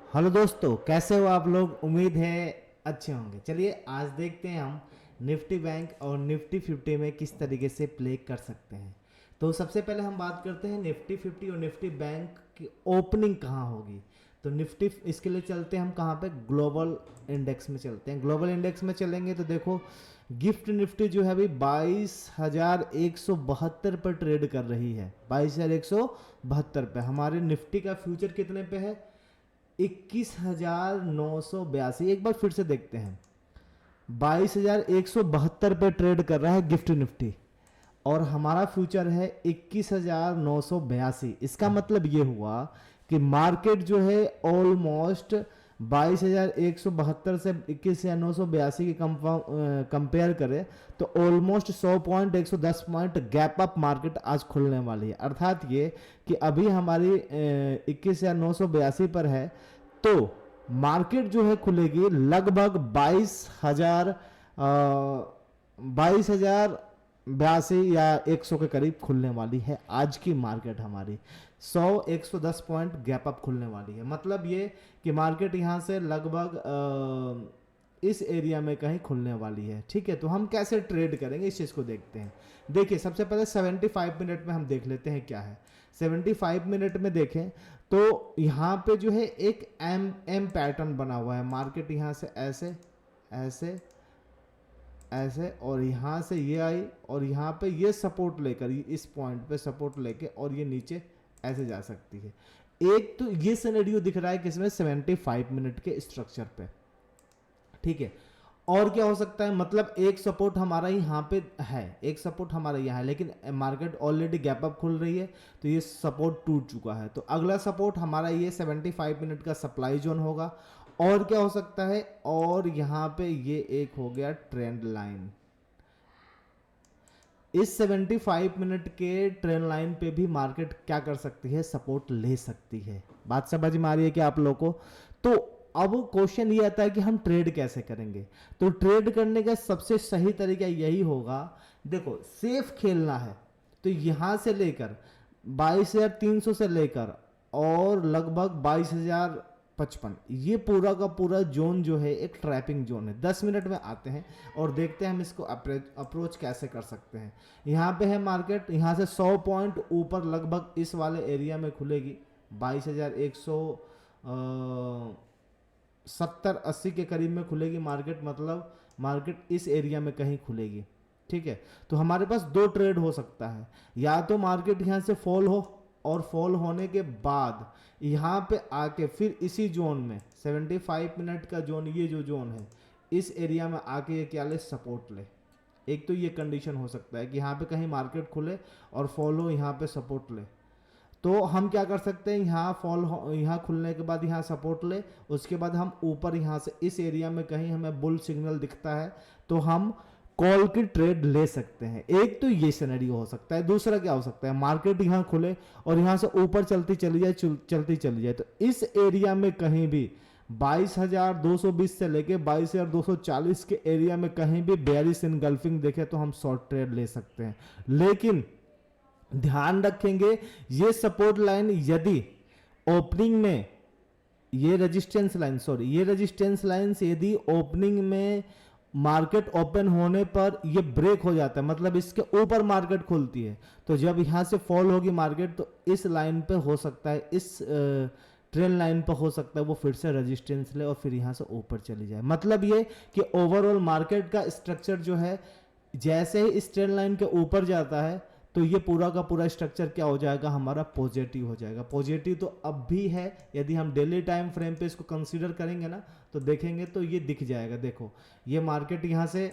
Hello दोस्तों, कैसे हो आप लोग। उम्मीद है अच्छे होंगे। चलिए आज देखते हैं हम निफ्टी बैंक और निफ्टी 50 में किस तरीके से प्ले कर सकते हैं। तो सबसे पहले हम बात करते हैं निफ्टी 50 और निफ्टी बैंक की ओपनिंग कहाँ होगी। तो निफ्टी इसके लिए चलते हैं हम कहाँ पे, ग्लोबल इंडेक्स में चलते हैं। ग्लोबल इंडेक्स में चलेंगे तो देखो गिफ्ट निफ्टी जो है अभी 22,172 पर ट्रेड कर रही है। 22,172 पे। हमारे निफ्टी का फ्यूचर कितने पे है, 21,982। एक बार फिर से देखते हैं, 22,172 पे ट्रेड कर रहा है गिफ्ट निफ्टी और हमारा फ्यूचर है 21,982। इसका मतलब ये हुआ कि मार्केट जो है ऑलमोस्ट 22,172 से 21,982 की कंपेयर करें तो almost 100 point 110 point gap up market आज खुलने वाली है। अर्थात ये कि अभी हमारी 21,982 पर है तो मार्केट जो है खुलेगी लगभग 22,082 या 100 के करीब खुलने वाली है। आज की मार्केट हमारी 100-110 पॉइंट गैप अप खुलने वाली है। मतलब ये कि मार्केट यहां से लगभग इस एरिया में कहीं खुलने वाली है। ठीक है, तो हम कैसे ट्रेड करेंगे इस चीज को देखते हैं। देखिए सबसे पहले 75 मिनट में हम देख लेते हैं क्या है। 75 मिनट में देखें तो यहाँ पे जो है एक एम पैटर्न बना हुआ है। मार्केट यहाँ से ऐसे ऐसे ऐसे और यहाँ से ये आई और यहाँ पे ये सपोर्ट लेकर इस पॉइंट पे सपोर्ट लेके और ये नीचे ऐसे जा सकती है। एक तो ये सिनेरियो दिख रहा है किसमें, 75 मिनट के स्ट्रक्चर पे। ठीक है, और क्या हो सकता है, मतलब एक सपोर्ट हमारा यहाँ पे है, एक सपोर्ट हमारा यहाँ है, लेकिन मार्केट ऑलरेडी गैप अप खुल रही है तो ये सपोर्ट टूट चुका है। तो अगला सपोर्ट हमारा ये 75 मिनट का सप्लाई जोन होगा। और क्या हो सकता है, और यहाँ पे ये एक हो गया ट्रेंड लाइन। इस 75 मिनट के ट्रेंड लाइन पे भी मार्केट क्या कर सकती है, सपोर्ट ले सकती है। बात समझ में आ रही है कि आप लोगों को। तो अब क्वेश्चन ये आता है कि हम ट्रेड कैसे करेंगे। तो ट्रेड करने का सबसे सही तरीका यही होगा, देखो सेफ खेलना है तो यहां से लेकर 22,300 से लेकर और लगभग 22,055 ये पूरा का पूरा जोन जो है एक ट्रैपिंग जोन है। 10 मिनट में आते हैं और देखते हैं हम इसको अप्रोच कैसे कर सकते हैं। यहाँ पे है मार्केट, यहाँ से 100 पॉइंट ऊपर लगभग इस वाले एरिया में खुलेगी 22,170-80 के करीब में खुलेगी मार्केट। मतलब मार्केट इस एरिया में कहीं खुलेगी। ठीक है, तो हमारे पास दो ट्रेड हो सकता है, या तो मार्केट यहाँ से फॉल हो और फॉल होने के बाद यहाँ पे आके फिर इसी जोन में 75 मिनट का जोन, ये जो जोन है इस एरिया में आके ये क्या ले, सपोर्ट ले। एक तो ये कंडीशन हो सकता है कि यहाँ पे कहीं मार्केट खुले और फॉल हो, यहाँ पे सपोर्ट ले। तो हम क्या कर सकते हैं, यहाँ खुलने के बाद यहाँ सपोर्ट ले, उसके बाद हम ऊपर यहाँ से इस एरिया में कहीं हमें बुल सिग्नल दिखता है तो हम कॉल की ट्रेड ले सकते हैं। एक तो ये सिनेरियो हो सकता है। दूसरा क्या हो सकता है, मार्केट यहाँ खुले और यहाँ से ऊपर चलती चली जाए, चलती चली जाए तो इस एरिया में कहीं भी 22,220 से लेके 22,240 के एरिया में कहीं भी बेयरिश इनगल्फिंग देखे तो हम शॉर्ट ट्रेड ले सकते हैं। लेकिन ध्यान रखेंगे ये सपोर्ट लाइन यदि ओपनिंग में ये रेजिस्टेंस लाइन यदि ओपनिंग में मार्केट ओपन होने पर ये ब्रेक हो जाता है, मतलब इसके ऊपर मार्केट खुलती है, तो जब यहां से फॉल होगी मार्केट तो इस लाइन पे हो सकता है, इस ट्रेंड लाइन पर हो सकता है वो फिर से रेजिस्टेंस ले और फिर यहां से ऊपर चली जाए। मतलब ये कि ओवरऑल मार्केट का स्ट्रक्चर जो है जैसे ही इस ट्रेंड लाइन के ऊपर जाता है तो ये पूरा का पूरा स्ट्रक्चर क्या हो जाएगा, हमारा पॉजिटिव हो जाएगा। पॉजिटिव तो अब भी है, यदि हम डेली टाइम फ्रेम पे इसको कंसीडर करेंगे ना तो देखेंगे तो ये दिख जाएगा। देखो ये मार्केट यहाँ से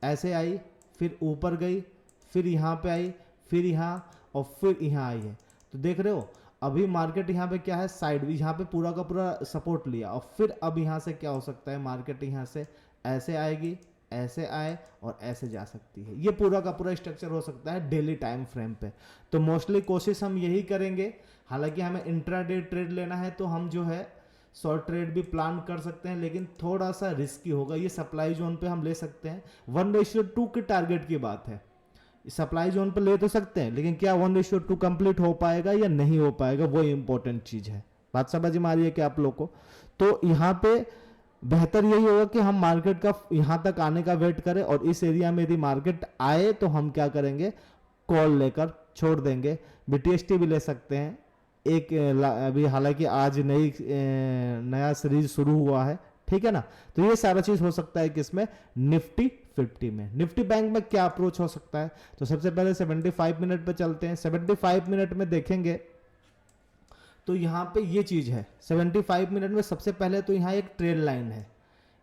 ऐसे आई, फिर ऊपर गई, फिर यहाँ पे आई, फिर यहाँ और फिर यहाँ आई है। तो देख रहे हो अभी मार्केट यहाँ पे क्या है, साइड यहाँ पे पूरा का पूरा सपोर्ट लिया और फिर अब यहाँ से क्या हो सकता है, मार्केट यहाँ से ऐसे आएगी, ऐसे आए और ऐसे जा सकती है। ये पूरा का पूरा स्ट्रक्चर हो सकता है डेली टाइम फ्रेम पे। तो मोस्टली कोशिश हम यही करेंगे। हालांकि हमें इंट्राडे ट्रेड लेना है तो हम जो है शॉर्ट ट्रेड भी प्लान कर सकते हैं, लेकिन थोड़ा सा रिस्की होगा। ये सप्लाई जोन पे हम ले सकते हैं, 1:2 के टारगेट की बात है। सप्लाई जोन पे ले तो सकते हैं, लेकिन क्या 1:2 कंप्लीट हो पाएगा या नहीं हो पाएगा, वो इंपॉर्टेंट चीज है। बात समझ में आ रही है कि आप लोग को? तो यहाँ पे बेहतर यही होगा कि हम मार्केट का यहाँ तक आने का वेट करें, और इस एरिया में यदि मार्केट आए तो हम क्या करेंगे, कॉल लेकर छोड़ देंगे। BTST भी ले सकते हैं एक अभी, हालांकि आज नया सीरीज शुरू हुआ है, ठीक है ना। तो ये सारा चीज हो सकता है किसमें, निफ्टी 50 में। निफ्टी बैंक में क्या अप्रोच हो सकता है, तो सबसे पहले 75 मिनट पे चलते हैं। 75 मिनट में देखेंगे तो यहाँ पे ये चीज है, 75 मिनट में सबसे पहले तो यहाँ एक ट्रेंड लाइन है,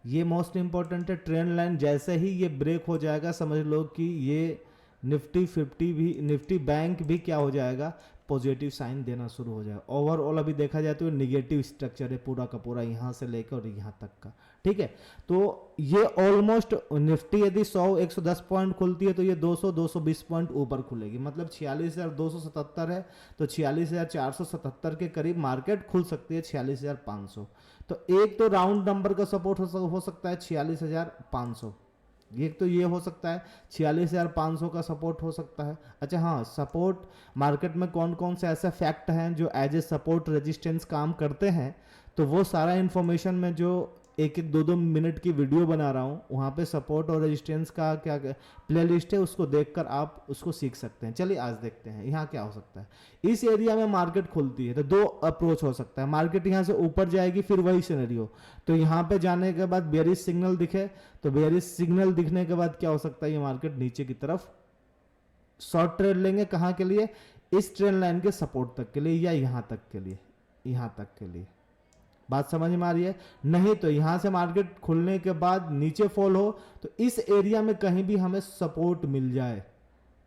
ये मोस्ट इंपॉर्टेंट है। ट्रेंड लाइन जैसे ही ये ब्रेक हो जाएगा, समझ लो कि ये निफ्टी 50 भी, निफ्टी बैंक भी क्या हो जाएगा, पॉजिटिव साइन देना शुरू हो जाएगा। ओवरऑल अभी देखा जाए तो निगेटिव स्ट्रक्चर है पूरा का पूरा, यहाँ से लेकर और यहाँ तक का, ठीक है। तो ये ऑलमोस्ट निफ्टी यदि 110 पॉइंट खुलती है तो ये 220 पॉइंट ऊपर खुलेगी, मतलब 46,277 है, तो 46,477 के करीब मार्केट खुल सकती है, 46,500। तो एक तो राउंड नंबर का सपोर्ट हो सकता है 46,500, एक तो ये हो सकता है, 46,500 का सपोर्ट हो सकता है। अच्छा हाँ, सपोर्ट मार्केट में कौन कौन से ऐसे फैक्ट हैं जो एज ए सपोर्ट रेजिस्टेंस काम करते हैं, तो वो सारा इंफॉर्मेशन में जो एक एक 2-2 मिनट की वीडियो बना रहा हूँ, वहाँ पे सपोर्ट और रेजिस्टेंस का क्या प्लेलिस्ट है, उसको देखकर आप उसको सीख सकते हैं। चलिए आज देखते हैं यहाँ क्या हो सकता है। इस एरिया में मार्केट खुलती है तो दो अप्रोच हो सकता है, मार्केट यहाँ से ऊपर जाएगी, फिर वही सिनेरियो, तो यहाँ पे जाने के बाद बेयरिश सिग्नल दिखे, तो बेयरिश सिग्नल दिखने के बाद क्या हो सकता है, ये मार्केट नीचे की तरफ शॉर्ट ट्रेड लेंगे, कहाँ के लिए, इस ट्रेंड लाइन के सपोर्ट तक के लिए, या यहाँ तक के लिए, यहाँ तक के लिए। बात समझ में आ रही है? नहीं तो यहां से मार्केट खुलने के बाद नीचे फॉल हो तो इस एरिया में कहीं भी हमें सपोर्ट मिल जाए,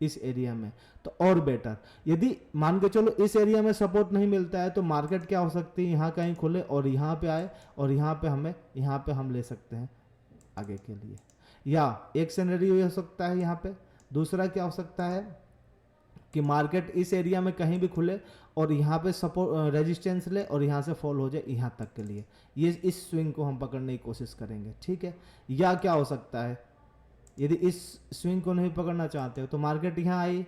इस एरिया में तो और बेटर। यदि मान के चलो इस एरिया में सपोर्ट नहीं मिलता है तो मार्केट क्या हो सकती है, यहां कहीं खुले और यहां पे आए, और यहां पे हम ले सकते हैं आगे के लिए। या एक सिनेरियो हो सकता है यहाँ पे, दूसरा क्या हो सकता है कि मार्केट इस एरिया में कहीं भी खुले और यहाँ पे सपोर्ट रेजिस्टेंस ले और यहाँ से फॉल हो जाए यहाँ तक के लिए, ये इस स्विंग को हम पकड़ने की कोशिश करेंगे, ठीक है। या क्या हो सकता है, यदि इस स्विंग को नहीं पकड़ना चाहते हो तो मार्केट यहाँ आई,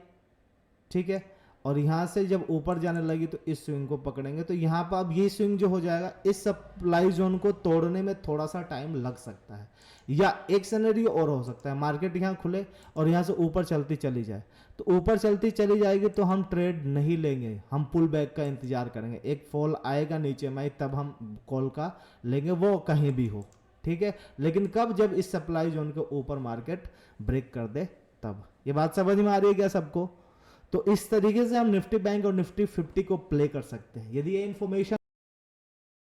ठीक है, और यहाँ से जब ऊपर जाने लगी तो इस स्विंग को पकड़ेंगे, तो यहाँ पर अब ये स्विंग जो हो जाएगा, इस सप्लाई जोन को तोड़ने में थोड़ा सा टाइम लग सकता है। या एक सिनेरियो और हो सकता है, मार्केट यहाँ खुले और यहाँ से ऊपर चलती चली जाए, तो ऊपर चलती चली जाएगी तो हम ट्रेड नहीं लेंगे, हम पुल बैक का इंतजार करेंगे, एक फॉल आएगा नीचे में तब हम कॉल का लेंगे, वो कहीं भी हो, ठीक है। लेकिन कब, जब इस सप्लाई जोन के ऊपर मार्केट ब्रेक कर दे तब। ये बात समझ में आ रही है क्या सबको? तो इस तरीके से हम निफ्टी बैंक और निफ्टी 50 को प्ले कर सकते हैं। यदि ये इंफॉर्मेशन